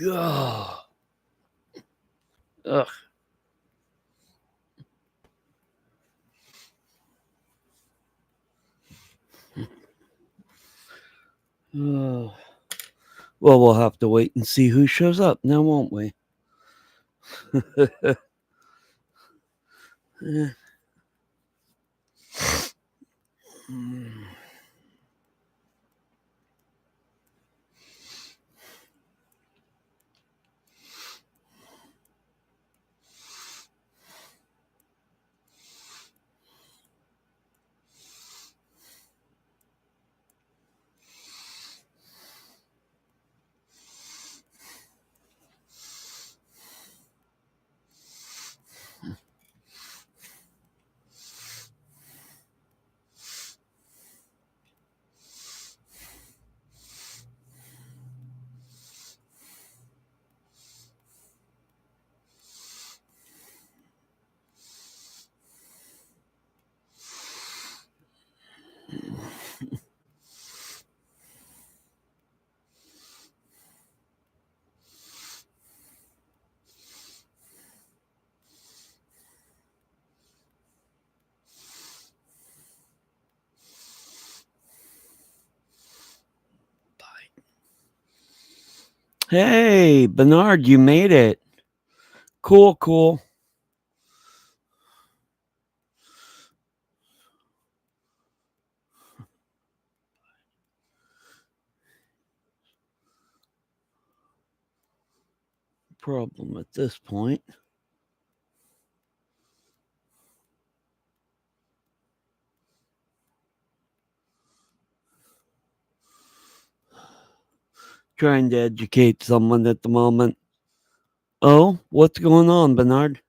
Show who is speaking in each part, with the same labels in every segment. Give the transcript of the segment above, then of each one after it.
Speaker 1: God. Ugh. Ugh. Well, we'll have to wait and see who shows up now, won't we? Eh. Mm. Hey, Bernard, you made it. Cool, cool. Problem at this point. Trying to educate someone at the moment. Oh, what's going on, Bernard?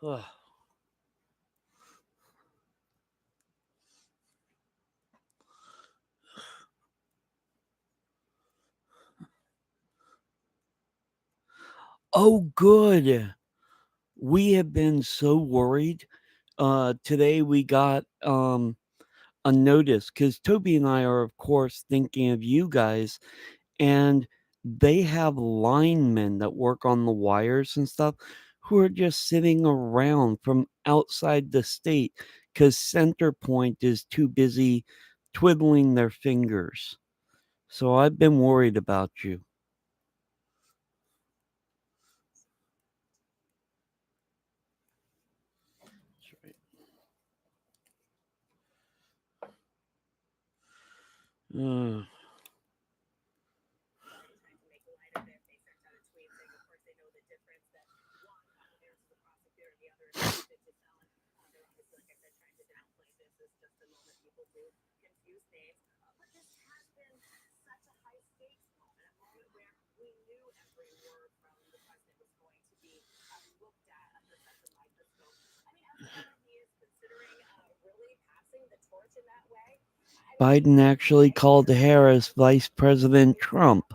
Speaker 1: Ugh. Oh, good. We have been so worried. Today we got a notice because Toby and I are, of course, thinking of you guys, and they have linemen that work on the wires and stuff who are just sitting around from outside the state because Centerpoint is too busy twiddling their fingers. So I've been worried about you. That's right. Biden actually called Harris Vice President Trump.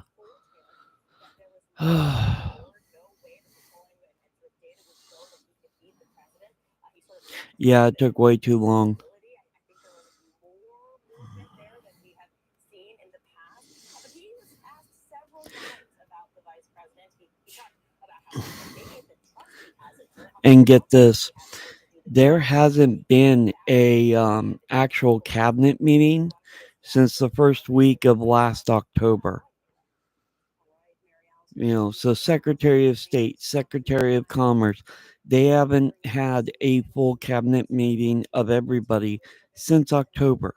Speaker 1: Yeah, it took way too long. And get this, there hasn't been a actual cabinet meeting since the first week of last October. So Secretary of State, Secretary of Commerce, they haven't had a full cabinet meeting of everybody since October.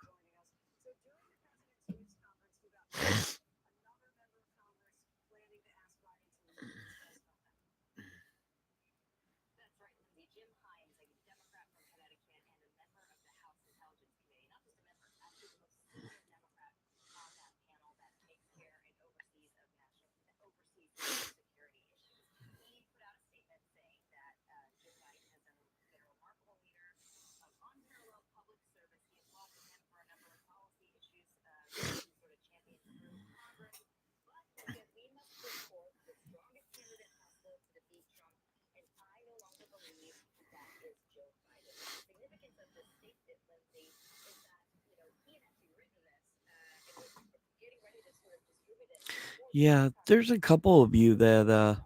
Speaker 1: Yeah, there's a couple of you that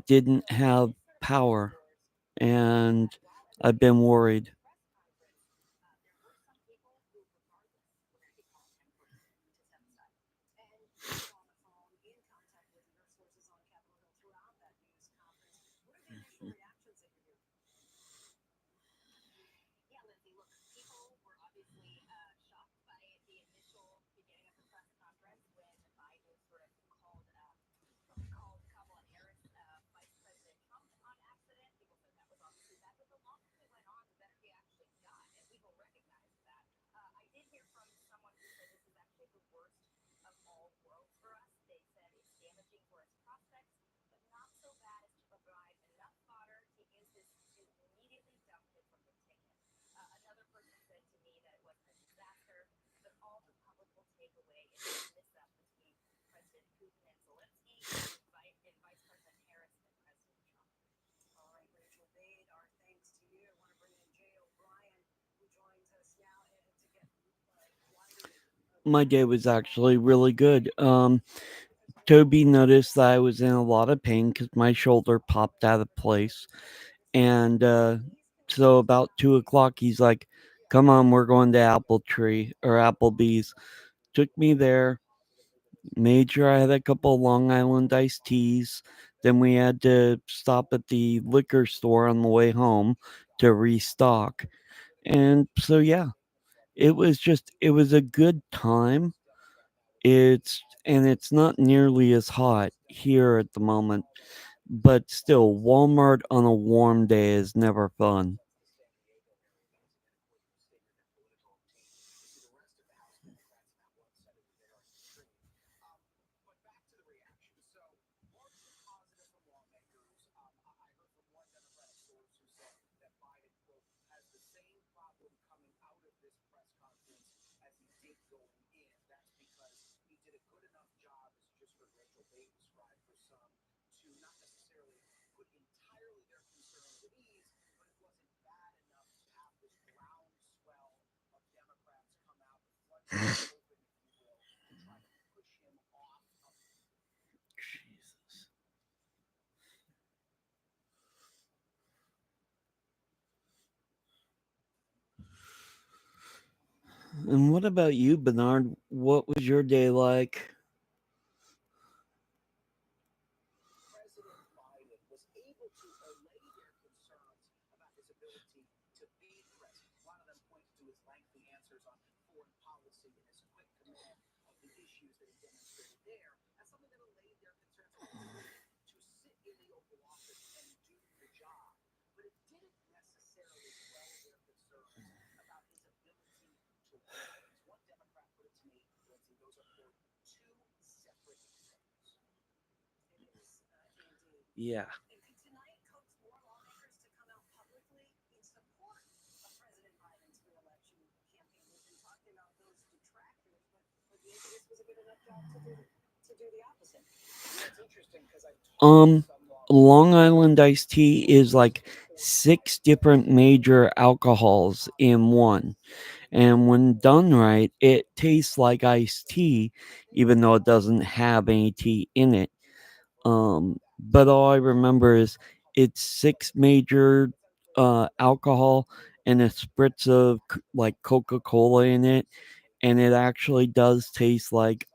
Speaker 1: didn't have power, and I've been worried. My day was actually really good. Toby noticed that I was in a lot of pain because my shoulder popped out of place. And so about 2 o'clock, he's like, "Come on, we're going to Apple Tree or Applebee's." Took me there, made sure I had a couple of Long Island iced teas. Then we had to stop at the liquor store on the way home to restock. And so, yeah, it was a good time. It's not nearly as hot here at the moment, but still, Walmart on a warm day is never fun. And what about you, Bernard? What was your day like? Yeah. Um, Long Island iced tea is like six different major alcohols in one. And when done right, it tastes like iced tea, even though it doesn't have any tea in it. But all I remember is it's six major alcohol and a spritz of like Coca Cola in it, and it actually does taste like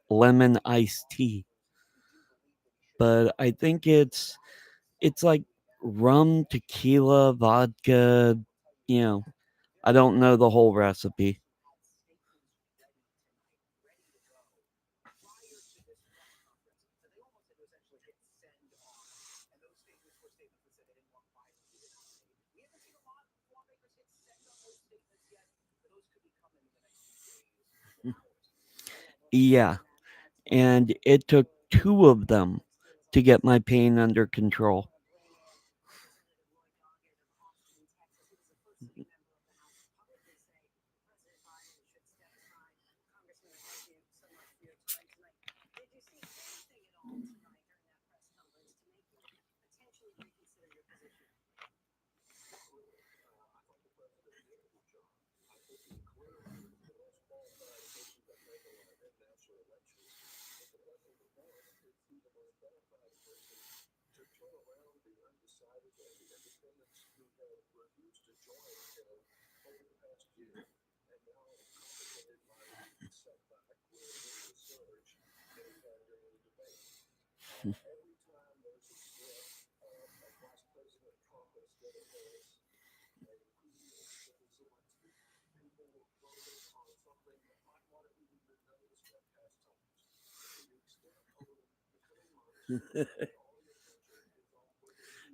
Speaker 1: lemon iced tea. But I think it's like rum, tequila, vodka. You know, I don't know the whole recipe. Yeah, and it took two of them to get my pain under control.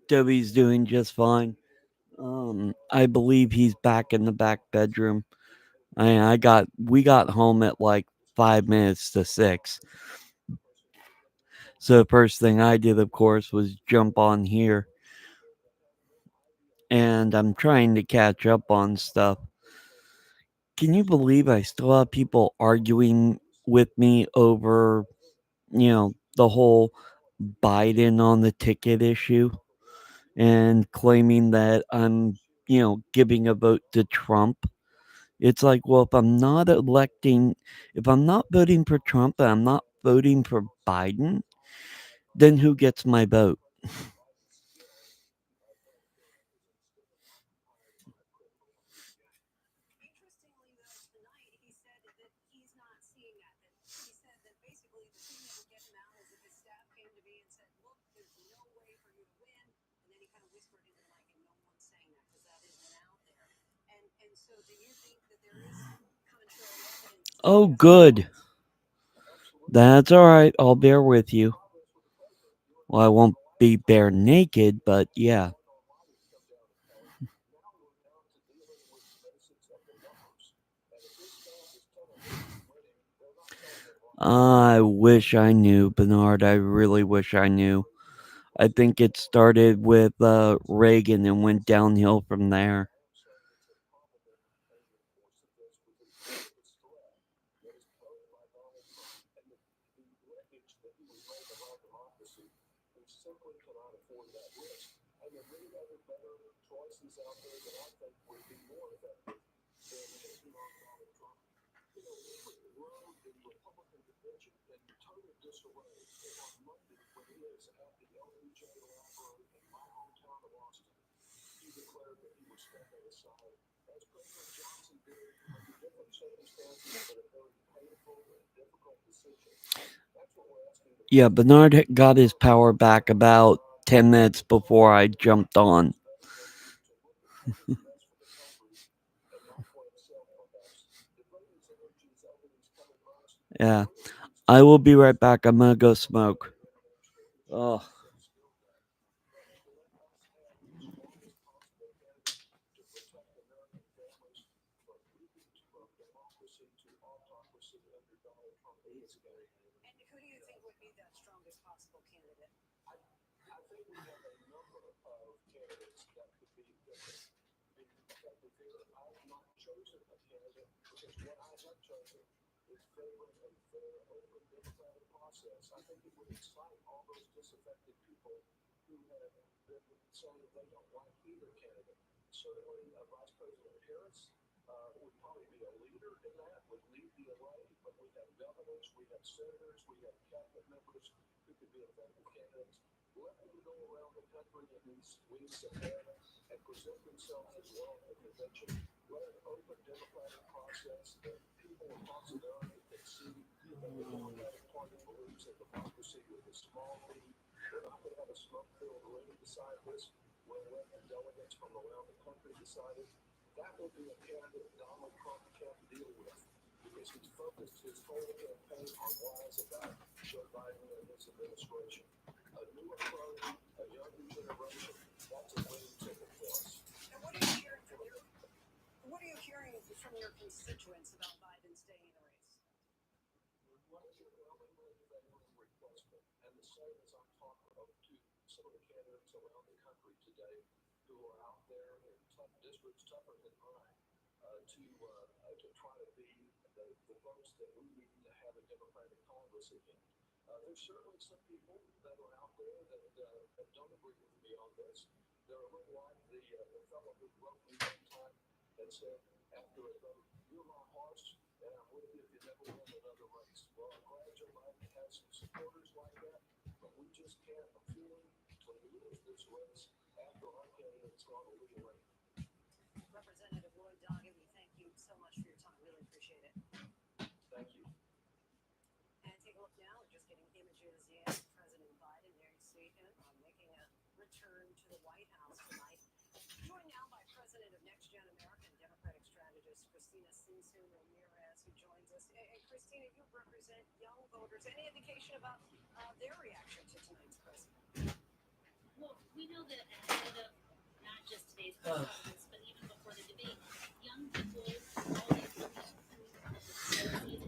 Speaker 1: Toby's doing just fine. I believe he's back in the back bedroom. We got home at like 5 minutes to 6. So the first thing I did, of course, was jump on here, and I'm trying to catch up on stuff. Can you believe I still have people arguing with me over, the whole Biden on the ticket issue and claiming that I'm, giving a vote to Trump? It's like, well, if I'm not voting for Trump and I'm not voting for Biden, then who gets my vote? Oh, good. That's all right. I'll bear with you. Well, I won't be bare naked, but yeah. I wish I knew, Bernard. I really wish I knew. I think it started with Reagan and went downhill from there. Yeah, Bernard got his power back about 10 minutes before I jumped on. Yeah, I will be right back. I'm gonna go smoke. Oh.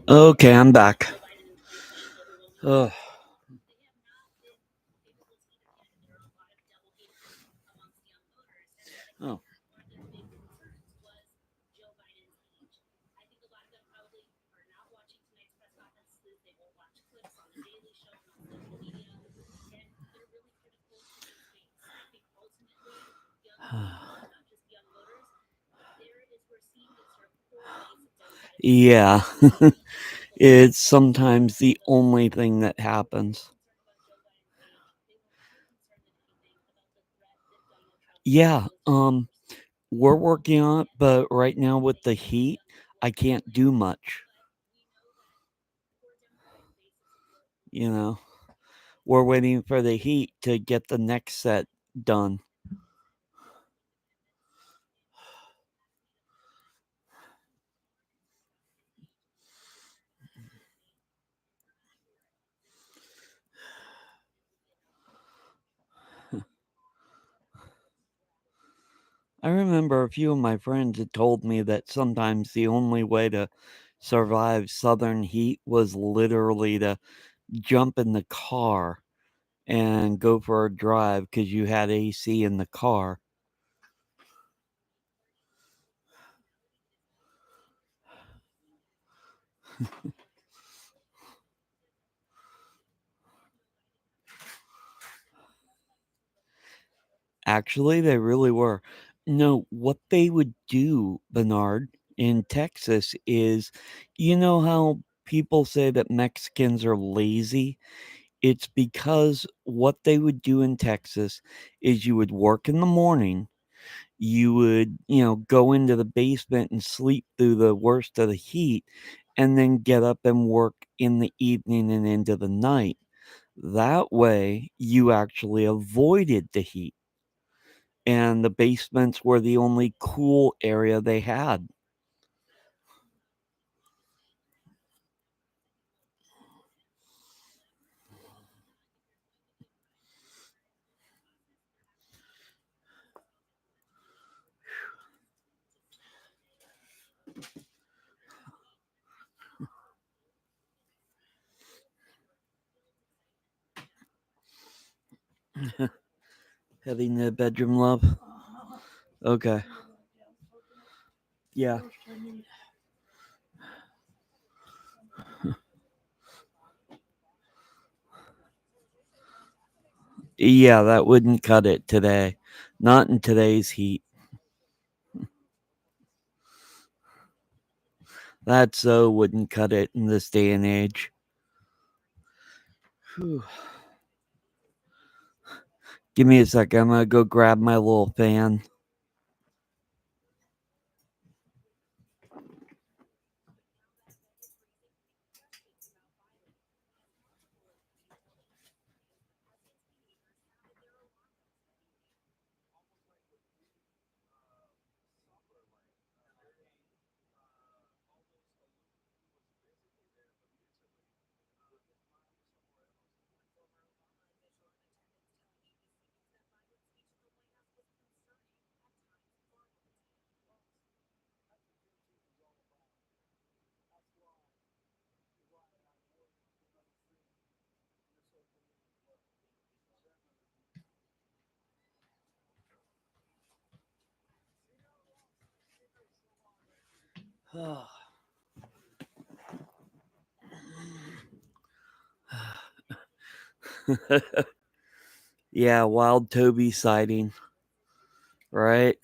Speaker 1: Okay, I'm back. Ugh. Oh. Yeah. It's sometimes the only thing that happens. Yeah, we're working on it, but right now with the heat, I can't do much. You know, we're waiting for the heat to get the next set done. I remember a few of my friends had told me that sometimes the only way to survive southern heat was literally to jump in the car and go for a drive because you had AC in the car. Actually, they really were. No, what they would do, Bernard, in Texas is, you know how people say that Mexicans are lazy? It's because what they would do in Texas is you would work in the morning, you would, go into the basement and sleep through the worst of the heat, and then get up and work in the evening and into the night. That way, you actually avoided the heat, and the basements were the only cool area they had. Heading to the bedroom, love? Okay. Yeah. Yeah, that wouldn't cut it today. Not in today's heat. That so wouldn't cut it in this day and age. Whew. Give me a second. I'm gonna go grab my little fan. Yeah, wild Toby sighting, right?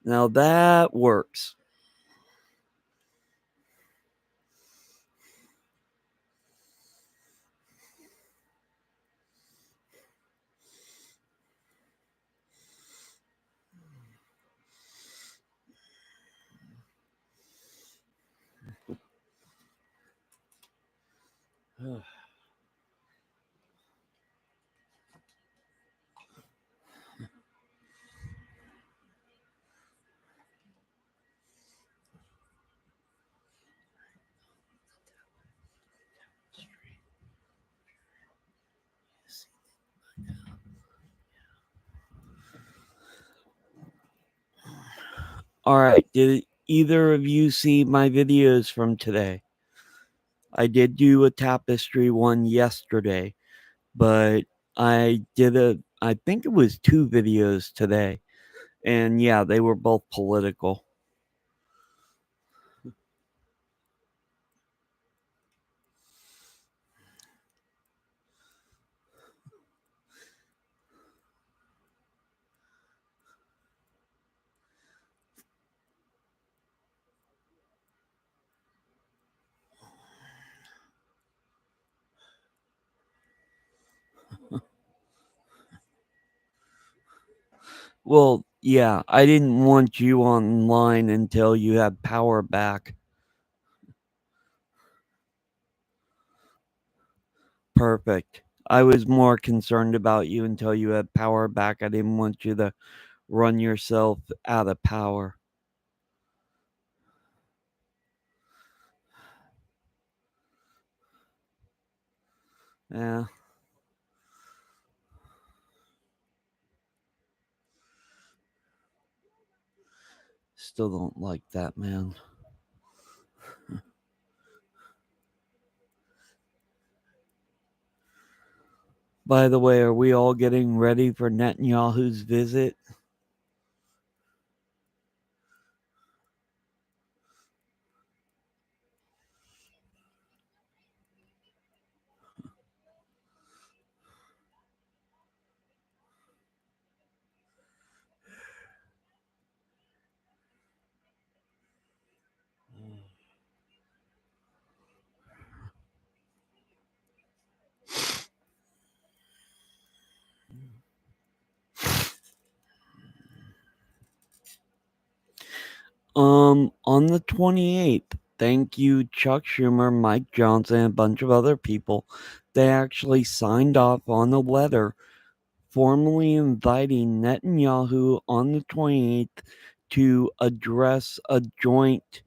Speaker 1: Now that works. All right. Did either of you see my videos from today? I did do a tapestry one yesterday, but I think it was 2 videos today. And yeah, they were both political. Well, yeah, I didn't want you online until you had power back. Perfect. I was more concerned about you until you had power back. I didn't want you to run yourself out of power. Yeah, still don't like that, man. By the way, are we all getting ready for Netanyahu's visit? On the 28th, thank you, Chuck Schumer, Mike Johnson, and a bunch of other people. They actually signed off on a letter formally inviting Netanyahu on the 28th to address a joint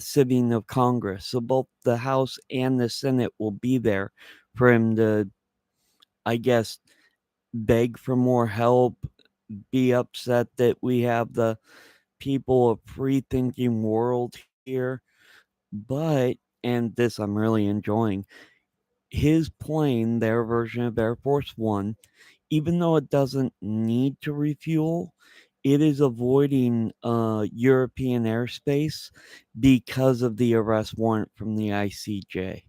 Speaker 1: sitting of Congress. So both the House and the Senate will be there for him to, I guess, beg for more help, be upset that we have the people of free thinking world here. But, and this I'm really enjoying, his plane, their version of Air Force One, even though it doesn't need to refuel, it is avoiding European airspace because of the arrest warrant from the ICJ.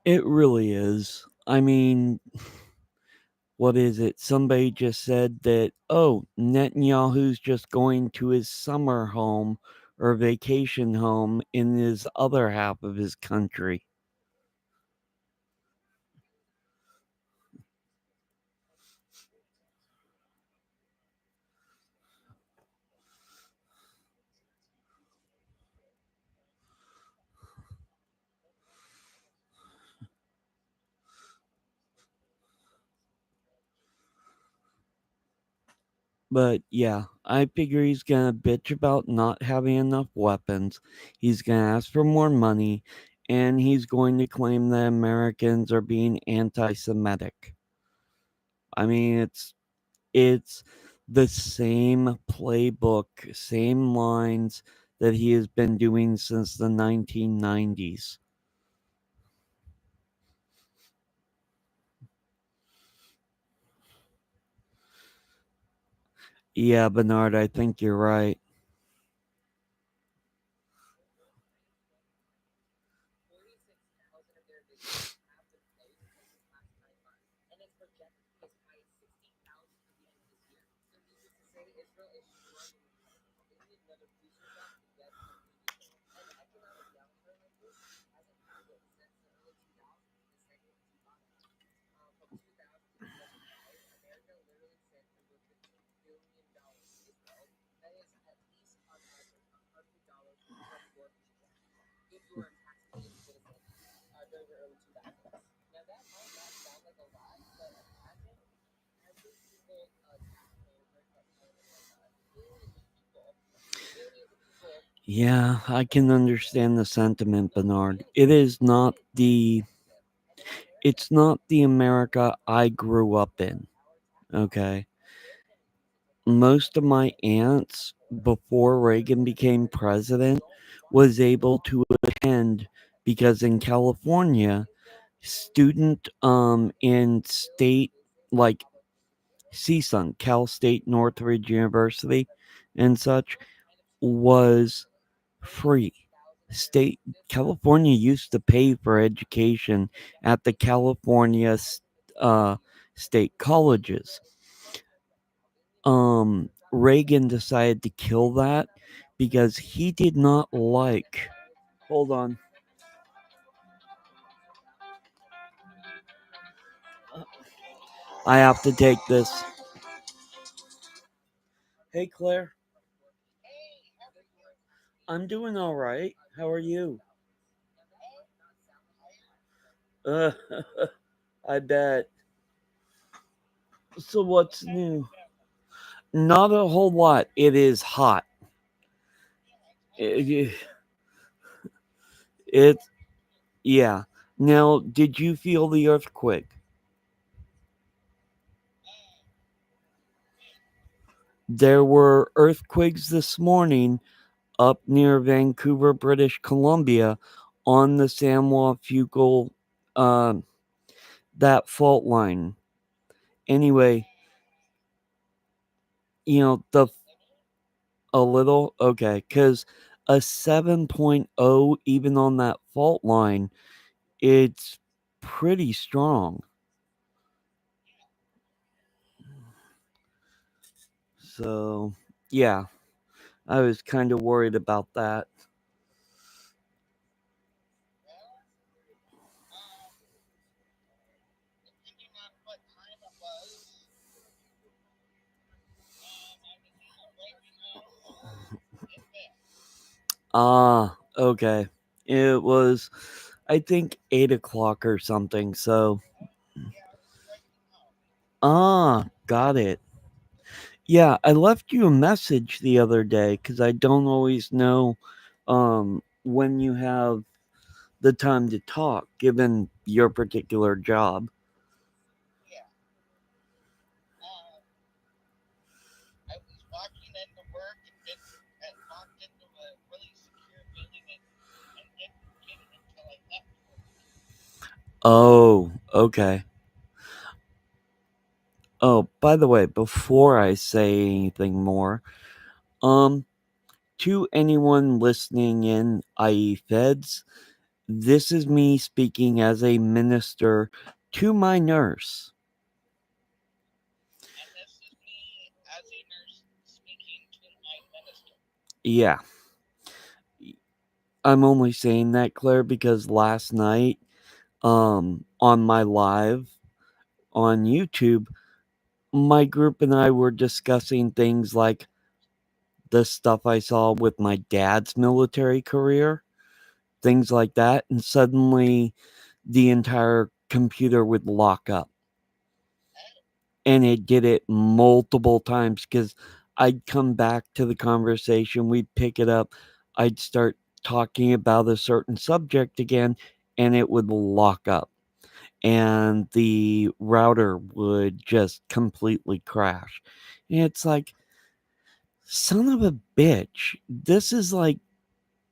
Speaker 1: It really is. I mean, what is it? Somebody just said that, oh, Netanyahu's just going to his summer home or vacation home in his other half of his country. But yeah, I figure he's gonna bitch about not having enough weapons. He's gonna ask for more money, and he's going to claim that Americans are being anti-Semitic. I mean, it's the same playbook, same lines that he has been doing since the 1990s. Yeah, Bernard, I think you're right. Yeah, I can understand the sentiment, Bernard. It's not the America I grew up in, okay? Most of my aunts before Reagan became president was able to attend because in California, student in state like CSUN, Cal State Northridge University and such was free. State California used to pay for education at the California uh, state colleges. Reagan decided to kill that because he did not like. Hold on. I have to take this. Hey, Claire. I'm doing all right. How are you? Uh, I bet. So, what's new? Not a whole lot. It is hot. It, it yeah. Now, did you feel the earthquake? There were earthquakes this morning up near Vancouver, British Columbia, on the San Juan Fugal, uh, that fault line. Anyway, the a little okay, because a 7.0 even on that fault line, it's pretty strong. So yeah, I was kind of worried about that. Ah, okay. It was, I think, 8 o'clock or something. So, got it. Yeah, I left you a message the other day because I don't always know when you have the time to talk, given your particular job. Oh, okay. Oh, by the way, before I say anything more, um, to anyone listening in, i.e., feds, this is me speaking as a minister to my nurse. Yeah, I'm only saying that, Claire, because last night, on my live on YouTube, my group and I were discussing things like the stuff I saw with my dad's military career, things like that, and suddenly the entire computer would lock up. And it did it multiple times because I'd come back to the conversation, we'd pick it up, I'd start talking about a certain subject again, and it would lock up. And the router would just completely crash. And it's like, son of a bitch, this is like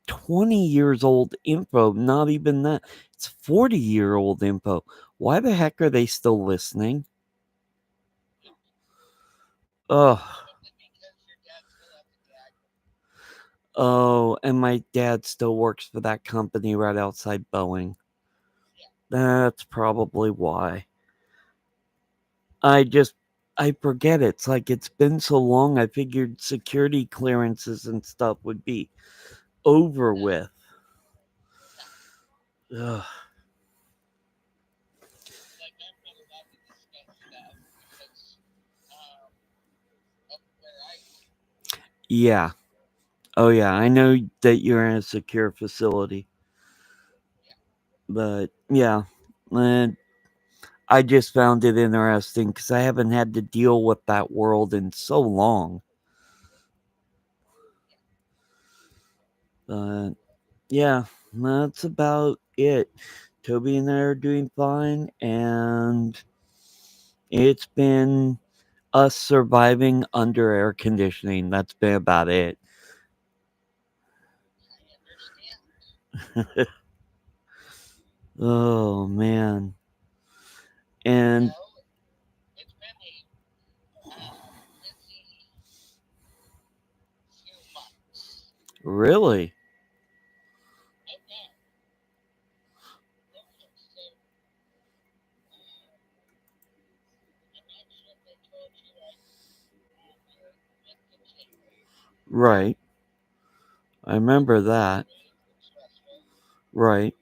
Speaker 1: 20 years old info, not even that. It's 40-year-old info. Why the heck are they still listening? Ugh. Oh, and my dad still works for that company right outside Boeing. That's probably why. I just I forget. It's like it's been so long. I figured security clearances and stuff would be over
Speaker 2: No,
Speaker 1: with.
Speaker 2: no.
Speaker 1: Ugh.
Speaker 2: Like I'm not allowed to discuss stuff because of where I work.
Speaker 1: Yeah. Oh, yeah. I know that you're in a secure facility,
Speaker 2: Yeah.
Speaker 1: but yeah. And I just found it interesting because I haven't had to deal with that world in so long.
Speaker 2: Yeah.
Speaker 1: But yeah, that's about it. Toby and I are doing fine, and it's been us surviving under air conditioning. That's been about it.
Speaker 2: I understand.
Speaker 1: Oh man. And
Speaker 2: Well, it's been a busy few months.
Speaker 1: really,
Speaker 2: Oh yeah. Okay. So uh, I'm not sure if I told you we're with the team.
Speaker 1: right. I remember
Speaker 2: It's
Speaker 1: that.
Speaker 2: very stressful.
Speaker 1: Right.